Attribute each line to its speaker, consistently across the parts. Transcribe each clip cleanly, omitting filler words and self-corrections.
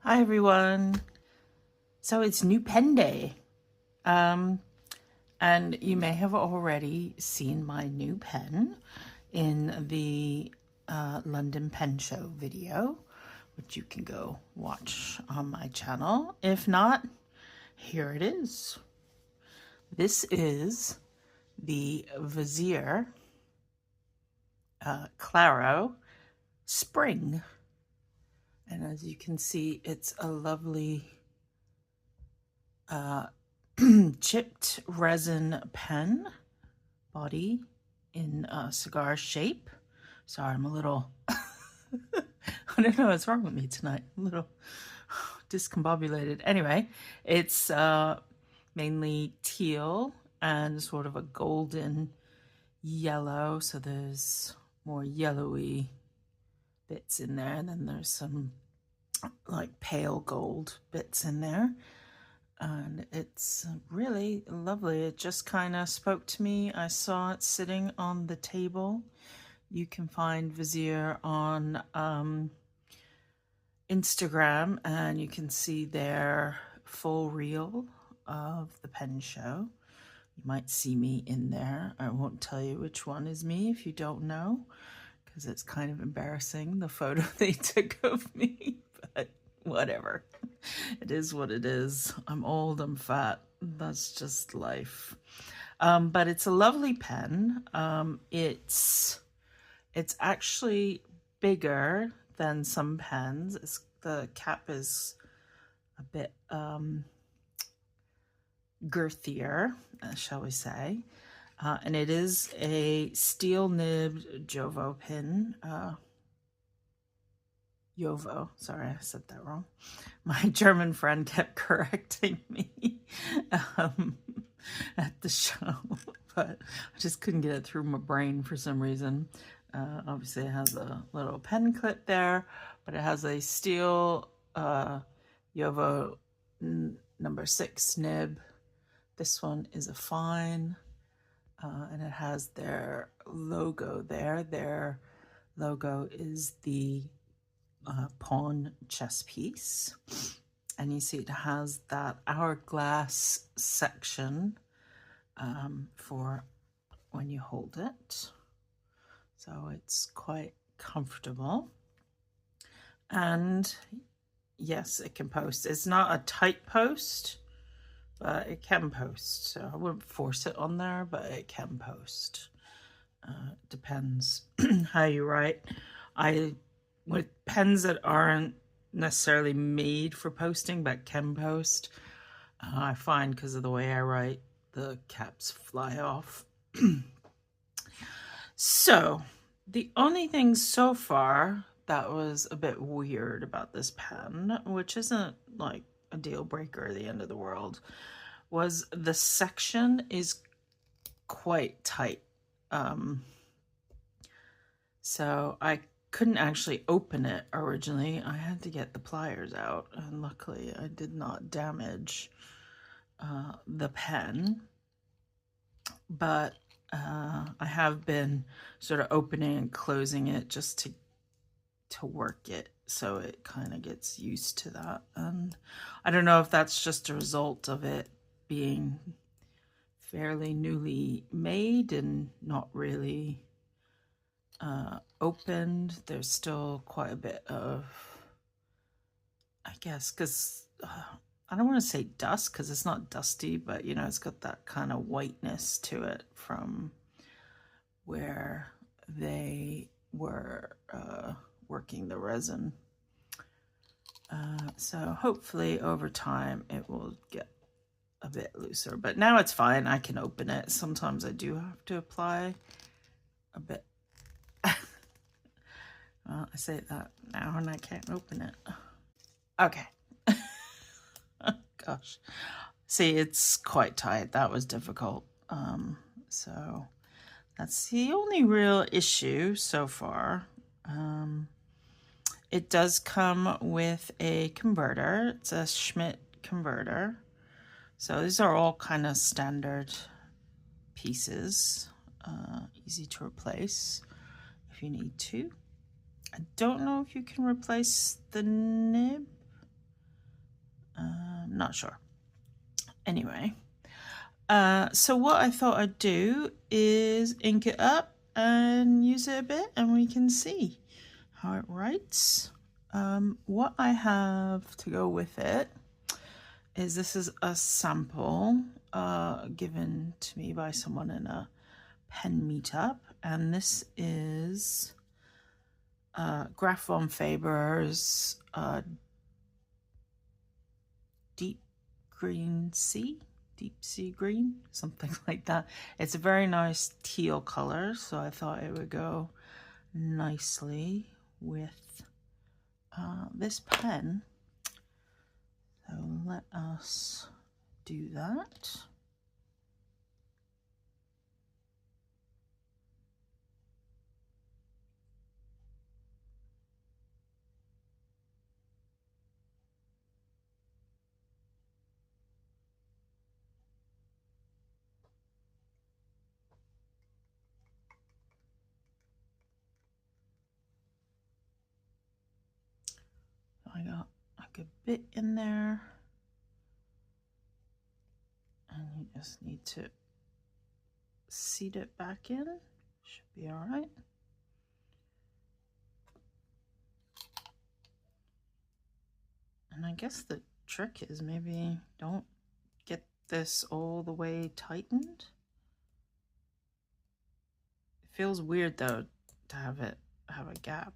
Speaker 1: Hi everyone. So it's new pen day. And you may have already seen my new pen in the London Pen Show video, which you can go watch on my channel. If not, here it is. This is the Vazir Claro Spring. And as you can see, it's a lovely chipped resin pen body in a cigar shape. Sorry, I'm a little, I don't know what's wrong with me tonight. I'm a little discombobulated. Anyway, it's mainly teal and sort of a golden yellow. So there's more yellowy bits in there, and then there's some like pale gold bits in there, and it's really lovely. It just kind of spoke to me. I saw it sitting on the table. You can find Vazir on Instagram, and you can see their full reel of the pen show. You might see me in there. I won't tell you which one is me if you don't know, because it's kind of embarrassing, the photo they took of me, but whatever. It is what it is. I'm old, I'm fat. That's just life. But it's a lovely pen. It's actually bigger than some pens. The cap is a bit girthier, shall we say. And it is a steel nibbed Jovo pen. Jovo, sorry, I said that wrong. My German friend kept correcting me at the show, but I just couldn't get it through my brain for some reason. Obviously it has a little pen clip there, but it has a steel Jovo number 6 nib. This one is a fine. And it has their logo there. Their logo is the pawn chess piece. And you see it has that hourglass section for when you hold it. So it's quite comfortable. And yes, it can post. It's not a tight post, but it can post. So I wouldn't force it on there, but it can post. Depends how you write. With pens that aren't necessarily made for posting but can post, I find because of the way I write, the caps fly off. So the only thing so far that was a bit weird about this pen, which isn't like a deal breaker or the end of the world, was the section is quite tight. So I couldn't actually open it originally. I had to get the pliers out, and luckily I did not damage the pen. But I have been sort of opening and closing it just to work it, so it kind of gets used to that. And I don't know if that's just a result of it being fairly newly made and not really opened. There's still quite a bit of, I guess, because I don't want to say dust because it's not dusty, but you know, it's got that kind of whiteness to it from where they were working the resin. So hopefully over time it will get a bit looser, but now it's fine. I can open it. Sometimes I do have to apply a bit. Well, I say that now and I can't open it. Okay. Gosh. See, it's quite tight. That was difficult. So that's the only real issue so far. It does come with a converter. It's a Schmidt converter. So these are all kind of standard pieces, easy to replace if you need to. I don't know if you can replace the nib. not sure. Anyway, so what I thought I'd do is ink it up and use it a bit, and we can see how it writes. What I have to go with it is this is a sample given to me by someone in a pen meetup, and this is Graf von Faber's deep sea green, something like that. It's a very nice teal color, so I thought it would go nicely with this pen. So let us do that. I got a good bit in there, and you just need to seat it back in. Should be all right. And I guess the trick is maybe don't get this all the way tightened. It feels weird though to have a gap,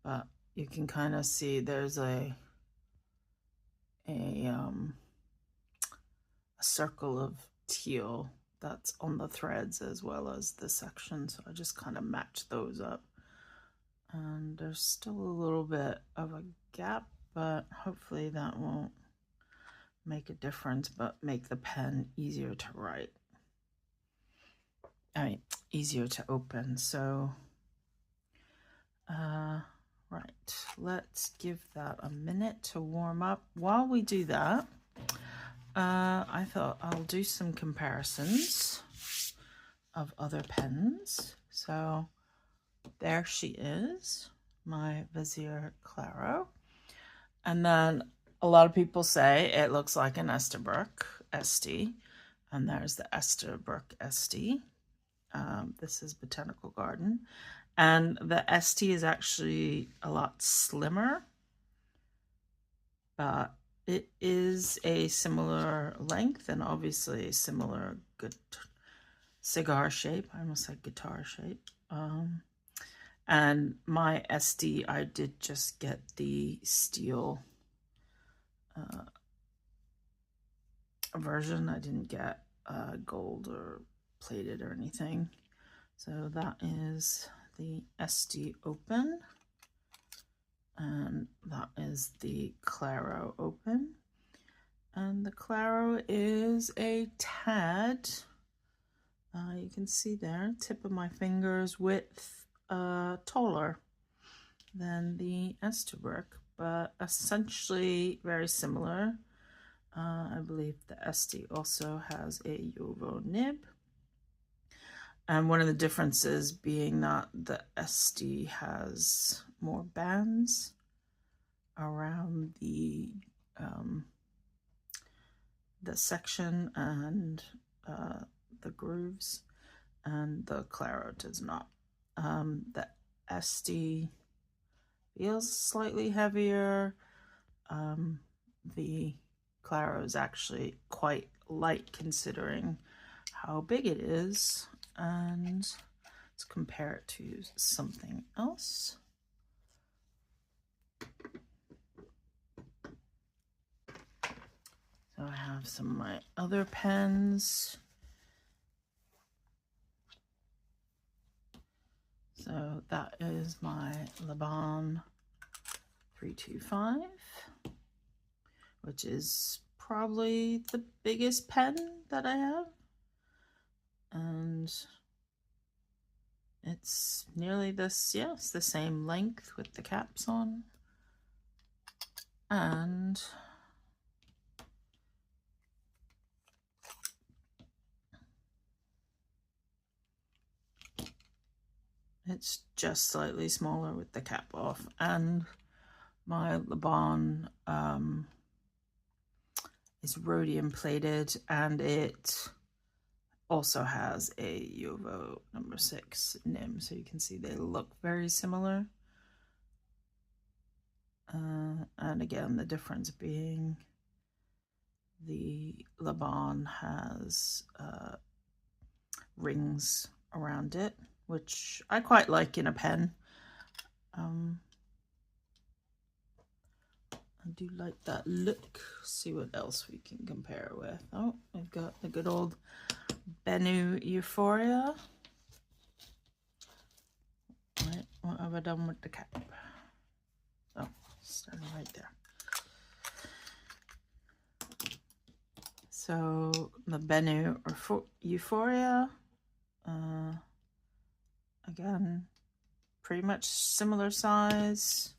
Speaker 1: but you can kind of see there's a circle of teal that's on the threads as well as the section, so I just kind of matched those up. And there's still a little bit of a gap, but hopefully that won't make a difference, but make the pen easier to write. I mean, easier to open. So right, let's give that a minute to warm up. While we do that, I thought I'll do some comparisons of other pens. So there she is, my Vazir Claro. And then a lot of people say it looks like an Esterbrook SD. And there's the Esterbrook SD. This is Botanical Garden. And the ST is actually a lot slimmer. It is a similar length and obviously a similar good cigar shape. I almost said guitar shape. And my SD, I did just get the steel version. I didn't get gold or plated or anything. So that is the SD Open, and that is the Claro Open. And the Claro is a tad, you can see there, tip of my fingers width taller than the Esterbrook, but essentially very similar. I believe the SD also has a Yovo nib. And one of the differences being that the SD has more bands around the section and the grooves, and the Claro does not. The SD feels slightly heavier. The Claro is actually quite light considering how big it is. And let's compare it to something else. So I have some of my other pens. So that is my Laban 325, which is probably the biggest pen that I have. And it's nearly this, yeah, it's the same length with the caps on. And it's just slightly smaller with the cap off. And my Laban is rhodium plated, and it also has a JoWo number 6 nib, so you can see they look very similar. And again, the difference being the Laban has rings around it, which I quite like in a pen. I do like that look. See what else we can compare it with. Oh, we've got the good old Bennu Euphoria. Right, what have I done with the cap? Oh, starting right there. So the Bennu Euphoria, again, pretty much similar size.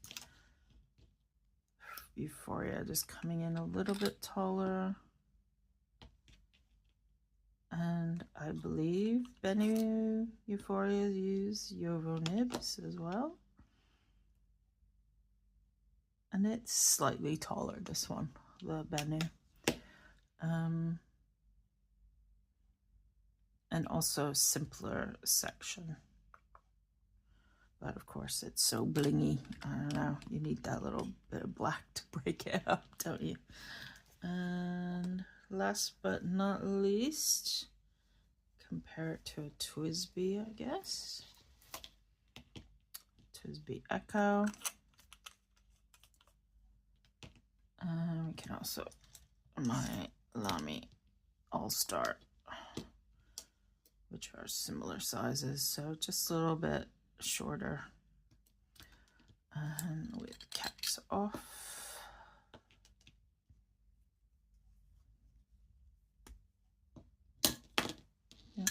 Speaker 1: Euphoria just coming in a little bit taller. And I believe Bennu Euphoria use JoWo nibs as well. And it's slightly taller, this one, the Bennu. And also simpler section. But of course, it's so blingy. I don't know, you need that little bit of black to break it up, don't you? And last but not least, compare it to a TWSBI, I guess. TWSBI Echo. We can also, my Lamy All-Star, which are similar sizes, so just a little bit shorter. And with caps off. Yep.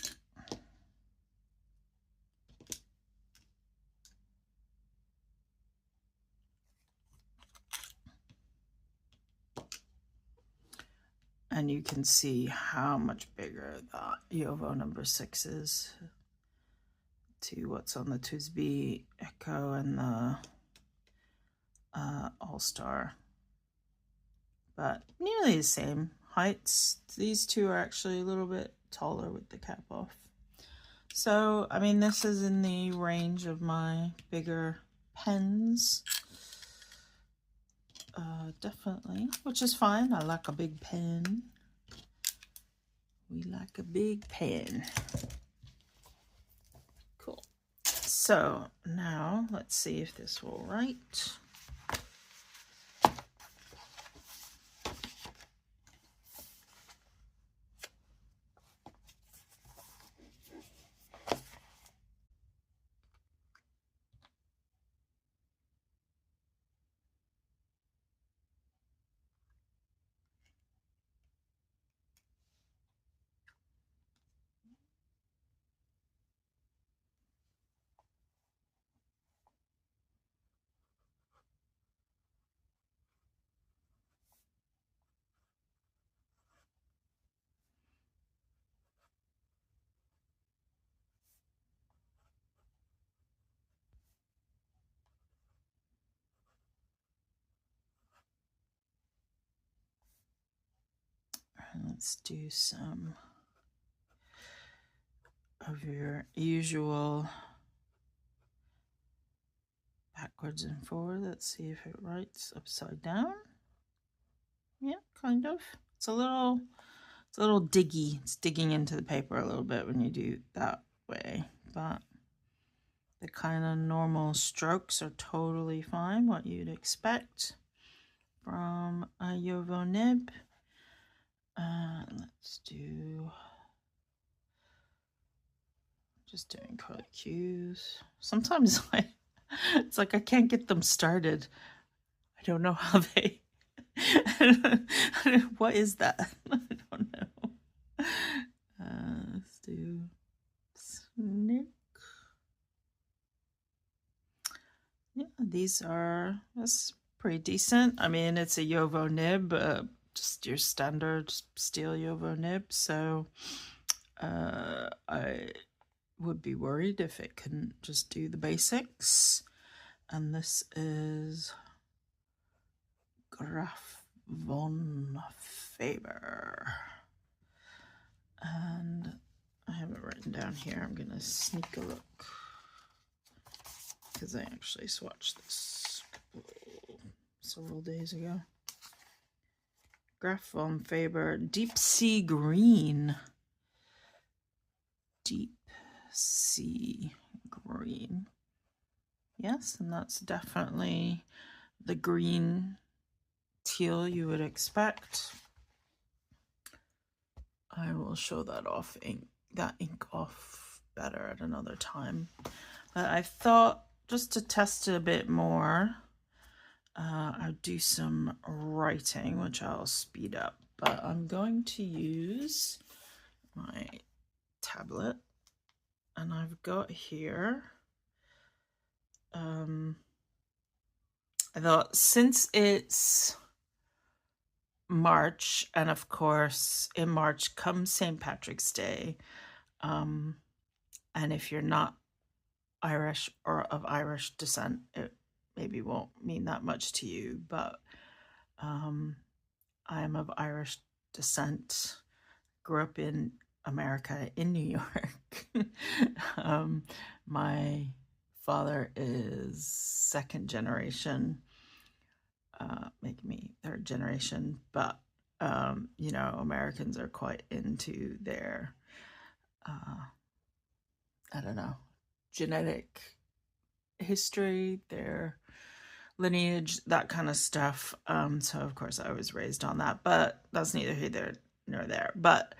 Speaker 1: And you can see how much bigger the JoWo number 6 is to what's on the TWSBI Echo and the All-Star. But nearly the same heights. These two are actually a little bit taller with the cap off. So, I mean, this is in the range of my bigger pens. Definitely, which is fine. I like a big pen. We like a big pen. Cool. So now let's see if this will write. Let's do some of your usual backwards and forward. Let's see if it writes upside down. Yeah, kind of. It's a little diggy. It's digging into the paper a little bit when you do that way, but the kind of normal strokes are totally fine, what you'd expect from a JoWo nib. Let's do, just doing curly cues. Sometimes it's like I can't get them started. I don't know how they, what is that? I don't know. Let's do snake. Yeah, that's pretty decent. I mean, it's a JoWo nib, just your standard steel JoWo nib, so I would be worried if it couldn't just do the basics. And this is von Faber. And I have it written down here. I'm going to sneak a look because I actually swatched this several days ago. Graf von Faber Deep Sea Green. Deep Sea Green. Yes, and that's definitely the green teal you would expect. I will show that ink off better at another time. But I thought just to test it a bit more, I'll do some writing, which I'll speed up. But I'm going to use my tablet, and I've got here. I thought since it's March, and of course in March comes St. Patrick's Day, and if you're not Irish or of Irish descent, it maybe won't mean that much to you, but I'm of Irish descent, grew up in America, in New York. My father is second generation, making me third generation, but you know, Americans are quite into their I don't know, genetic history, their lineage, that kind of stuff. So of course I was raised on that, but that's neither here nor there. But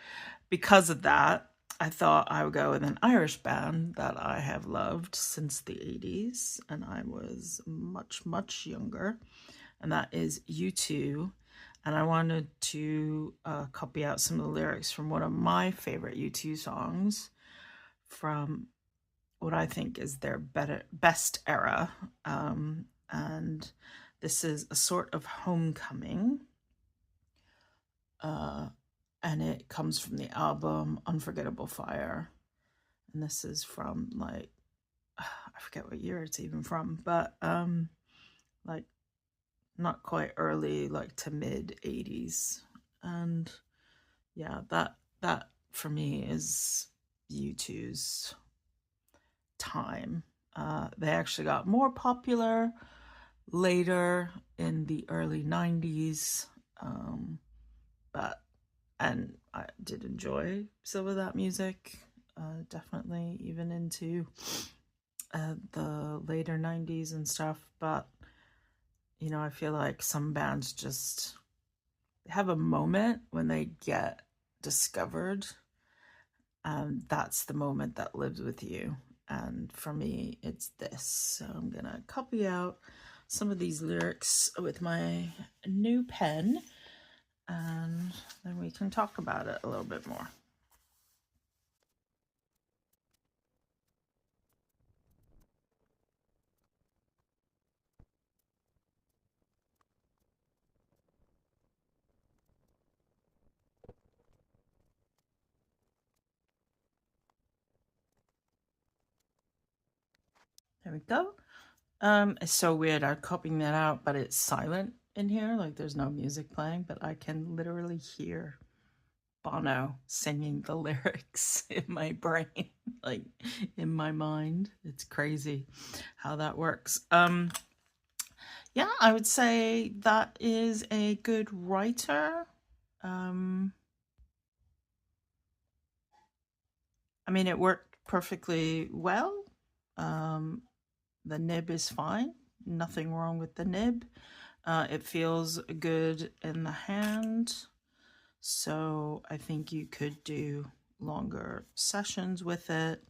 Speaker 1: because of that, I thought I would go with an Irish band that I have loved since the 80s, and I was much, much younger, and that is U2. And I wanted to copy out some of the lyrics from one of my favorite U2 songs from what I think is their best era. And this is A Sort of Homecoming. And it comes from the album Unforgettable Fire. And this is from like, I forget what year it's even from, but like not quite early, like to mid 80s. And yeah, that for me is U2's time. They actually got more popular later in the early 90s, and I did enjoy some of that music, definitely even into the later 90s and stuff. But you know, I feel like some bands just have a moment when they get discovered, and that's the moment that lives with you. And for me, it's this. So I'm gonna copy out some of these lyrics with my new pen, and then we can talk about it a little bit more. There we go. It's so weird. I'm copying that out, but it's silent in here. Like there's no music playing, but I can literally hear Bono singing the lyrics in my brain, like in my mind. It's crazy how that works. Yeah, I would say that is a good writer. I mean, it worked perfectly well. The nib is fine. Nothing wrong with the nib. It feels good in the hand. So I think you could do longer sessions with it.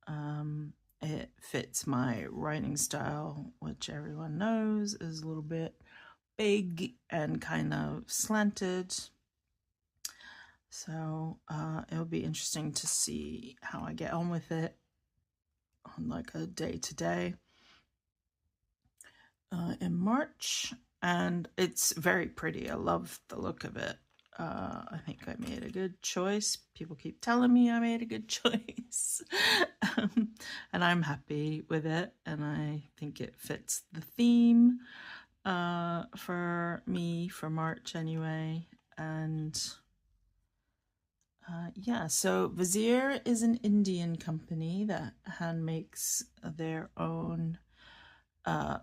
Speaker 1: It fits my writing style, which everyone knows is a little bit big and kind of slanted. So it'll be interesting to see how I get on with it on like a day-to-day in March. And it's very pretty. I love the look of it. I think I made a good choice. People keep telling me I made a good choice. And I'm happy with it. And I think it fits the theme. for me for March anyway. And yeah, so Vazir is an Indian company that hand makes their own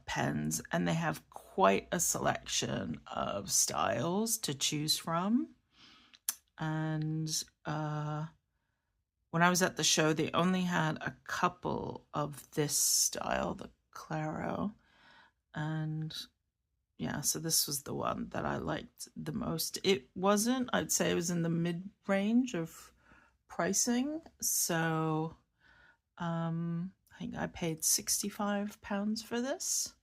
Speaker 1: pens, and they have quite a selection of styles to choose from. And when I was at the show, they only had a couple of this style, the Claro. And yeah, so this was the one that I liked the most. It wasn't, I'd say it was in the mid-range of pricing. So I think I paid £65 for this.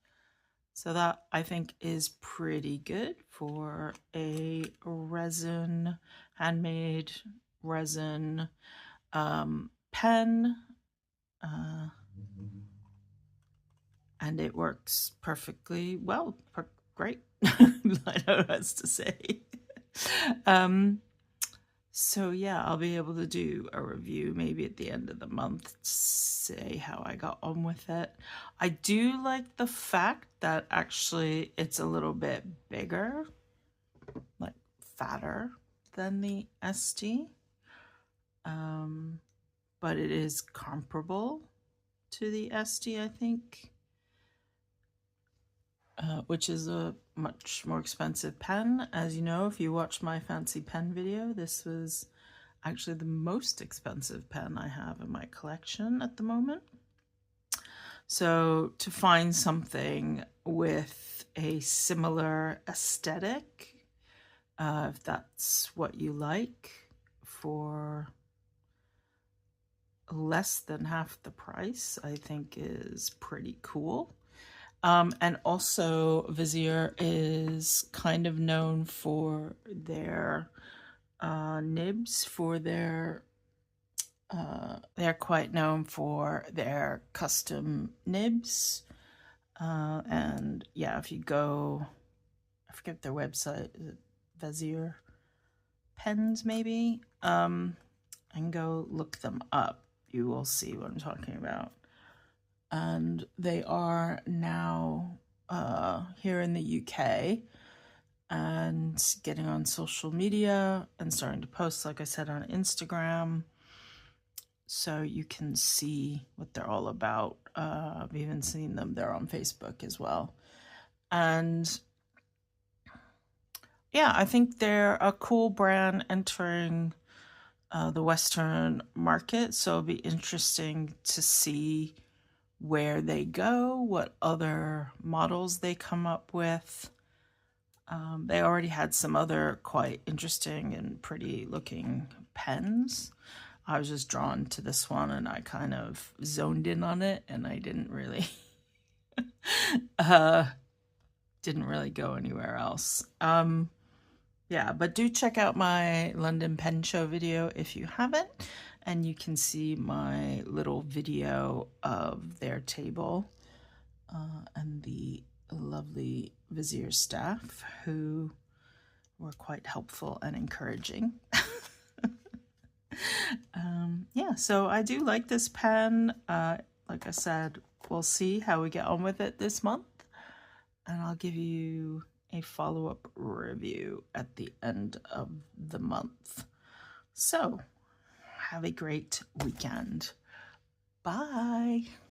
Speaker 1: So that I think is pretty good for a resin, handmade resin pen. And it works perfectly well. Great. I don't know what else to say. So yeah, I'll be able to do a review maybe at the end of the month, say how I got on with it. I do like the fact that actually it's a little bit bigger, like fatter than the SD. But it is comparable to the SD, I think. Which is a much more expensive pen. As you know, if you watch my fancy pen video, this was actually the most expensive pen I have in my collection at the moment. So to find something with a similar aesthetic, if that's what you like, for less than half the price, I think is pretty cool. And also Vazir is kind of known for their nibs, for their they're quite known for their custom nibs. And yeah, if you go, I forget their website, is it Vazir Pens maybe? And go look them up. You will see what I'm talking about. And they are now here in the UK and getting on social media and starting to post, like I said, on Instagram, so you can see what they're all about. I've even seen them, they're on Facebook as well. And yeah, I think they're a cool brand entering the Western market, so it'll be interesting to see where they go, what other models they come up with. They already had some other quite interesting and pretty looking pens. I was just drawn to this one and I kind of zoned in on it, and I didn't really go anywhere else. Yeah, but do check out my London Pen Show video if you haven't, and you can see my little video of their table and the lovely Vazir staff who were quite helpful and encouraging. Yeah, so I do like this pen. Like I said, we'll see how we get on with it this month, and I'll give you a follow-up review at the end of the month. So have a great weekend. Bye.